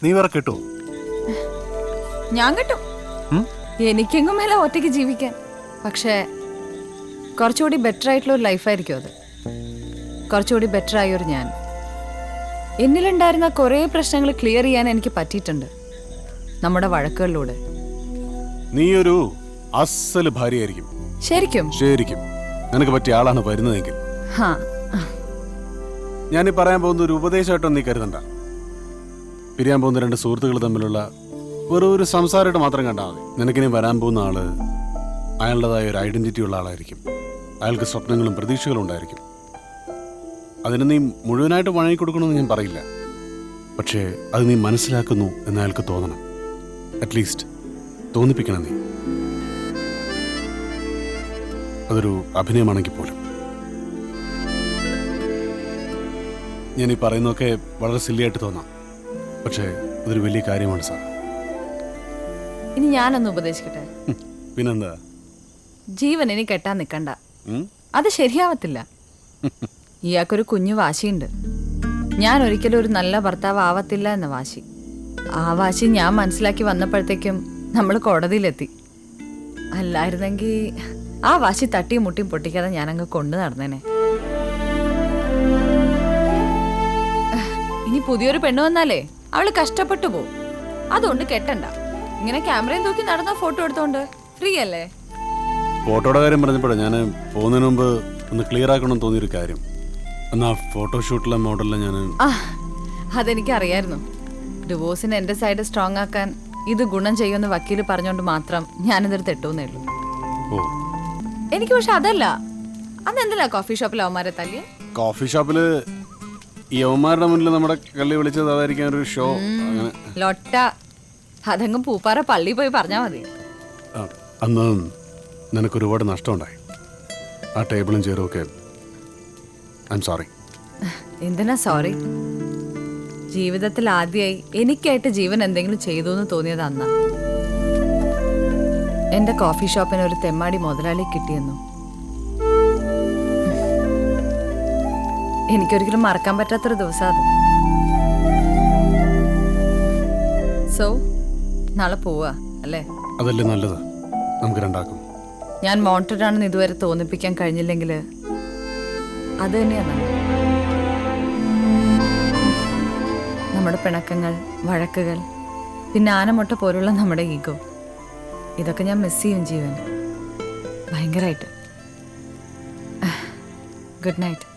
നീ വേറെ കേട്ടോ? ഞാൻ കേട്ടോ, എനിക്കെങ്ങും മേലെ ഒറ്റയ്ക്ക് ജീവിക്കാൻ. പക്ഷേ കുറച്ചുകൂടി ബെറ്റർ ആയിട്ടുള്ള ഒരു ലൈഫായിരിക്കും അത്. കുറച്ചുകൂടി ബെറ്റർ ആയൊരു ഞാൻ. എന്നിലുണ്ടായിരുന്ന കുറേ പ്രശ്നങ്ങൾ ക്ലിയർ ചെയ്യാൻ എനിക്ക് പറ്റിയിട്ടുണ്ട് നമ്മുടെ വഴക്കുകളിലൂടെ. നീ ഒരു അസല് ഭാര്യയായിരിക്കും. ശരിക്കും ശരിക്കും നിനക്ക് പറ്റിയ ആളാണ് വരുന്നതെങ്കിൽ. ഞാനീ പറയാൻ പോകുന്ന ഒരു ഉപദേശമായിട്ടൊന്നും നീ കരുതണ്ട. പിരിയാൻ പോകുന്ന രണ്ട് സുഹൃത്തുക്കൾ തമ്മിലുള്ള ഒരു സംസാരമായിട്ട് മാത്രം കണ്ടാൽ മതി. നിനക്കിനി വരാൻ പോകുന്ന ആള് അയാളുടേതായ ഒരു ഐഡന്റിറ്റി ഉള്ള ആളായിരിക്കും. അയാൾക്ക് സ്വപ്നങ്ങളും പ്രതീക്ഷകളും ഉണ്ടായിരിക്കും. അതിന് നീ മുഴുവനായിട്ട് വഴങ്ങി കൊടുക്കണമെന്ന് ഞാൻ പറയില്ല. പക്ഷേ അത് നീ മനസ്സിലാക്കുന്നു എന്ന് അയാൾക്ക് തോന്നണം. അറ്റ്ലീസ്റ്റ് തോന്നിപ്പിക്കണം നീ. അതൊരു അഭിനയമാണെങ്കിൽ പോലും. ഞാൻ ഈ പറയുന്നതൊക്കെ വളരെ സില്ലിയായിട്ട് തോന്നാം, പക്ഷേ അതൊരു വലിയ കാര്യമാണ് സാർ. ഇനി ഞാനൊന്ന് ഉപദേശിക്കട്ടെ? പിന്നെന്താ? ജീവൻ ഇനി കെട്ടാൻ നിൽക്കണ്ട. അത് ശരിയാവത്തില്ല. ഇയാൾക്കൊരു കുഞ്ഞു വാശിയുണ്ട്. ഞാൻ ഒരിക്കലും ഒരു നല്ല ഭർത്താവ് ആവത്തില്ല എന്ന വാശി. ആ വാശി ഞാൻ മനസ്സിലാക്കി വന്നപ്പോഴത്തേക്കും നമ്മൾ കോടതിയിലെത്തി. അല്ലായിരുന്നെങ്കിൽ ആ വാശി തട്ടിയും മുട്ടിയും പൊട്ടിക്കാതെ ഞാനങ്ങ് കൊണ്ടു നടന്നേനെ. ഇനി പുതിയൊരു പെണ്ണ് വന്നാലേ അവള് കഷ്ടപ്പെട്ടു പോവും. അതുകൊണ്ട് കെട്ടണ്ട. ഇങ്ങനെ ക്യാമറയും തൂക്കി നടന്ന ഫോട്ടോ എടുത്തോണ്ട് ഫ്രീ അല്ലേ? ഫോട്ടോയുടെ കാര്യം പറഞ്ഞപ്പോഴേ ഞാൻ പോകുന്നതിന് മുമ്പ് ഒന്ന് ക്ലിയർ ആക്കണമെന്ന് തോന്നിയൊരു കാര്യം. എന്നാ ഫോട്ടോഷൂട്ടിലെ മോഡലിൽ ഞാൻ അതെനിക്ക് അറിയായിരുന്നു. ഡിവോഴ്സിന് എന്റെ സൈഡ് സ്ട്രോങ് ആക്കാൻ ഇത് ഗുണം ചെയ്യുമെന്ന് വക്കീല് പറഞ്ഞോണ്ട് മാത്രം ഞാനിതൊരു തെറ്റൂന്നേ ഉള്ളൂ. എനിക്ക് പക്ഷെ അതല്ല. അന്ന് എന്തിനാ കോഫി ഷോപ്പിൽ അവന്മാരെ തല്ലിയ? കോഫി ഷോപ്പില് ഈ യവന്മാരുടെ മുന്നിൽ നമ്മുടെ കള്ളി വിളിച്ചത് അതായിരിക്കും ഒരു ഷോ. ലൊട്ട അതങ്ങ് പൂപ്പാറ പള്ളി പോയി പറഞ്ഞാ മതി. അന്ന് നിനക്ക് ഒരുപാട് നഷ്ടമുണ്ടായി. ആ ടേബിളും ചെയറും ഒക്കെ. I am sorry. എന്തിനാ സോറി? ജീവിതത്തിൽ ആദ്യമായി എനിക്കായിട്ട് ജീവൻ എന്തെങ്കിലും ചെയ്തു എന്ന് തോന്നിയത് അന്നാ. എന്റെ കോഫി ഷോപ്പിന് ഒരു തെമ്മാടി മുതലാളി കിട്ടിയെന്നു. എനിക്കൊരിക്കലും മറക്കാൻ പറ്റാത്തൊരു ദിവസം അത്. സോ നാളെ പോവാ അല്ലേ? അതല്ലേ നല്ലത്, നമുക്ക് രണ്ടാക്കും. ഞാൻ മോണ്ടഡാണെന്ന് ഇതുവരെ തോന്നിപ്പിക്കാൻ കഴിഞ്ഞില്ലെങ്കിൽ അത് തന്നെയാണ് നല്ലത്. നമ്മുടെ പിണക്കങ്ങൾ, വഴക്കുകൾ, പിന്നെ ആനമുട്ട പോലുള്ള നമ്മുടെ ഈഗോ, ഇതൊക്കെ ഞാൻ മിസ് ചെയ്യും ജീവൻ ഭയങ്കരമായിട്ട്. Good night.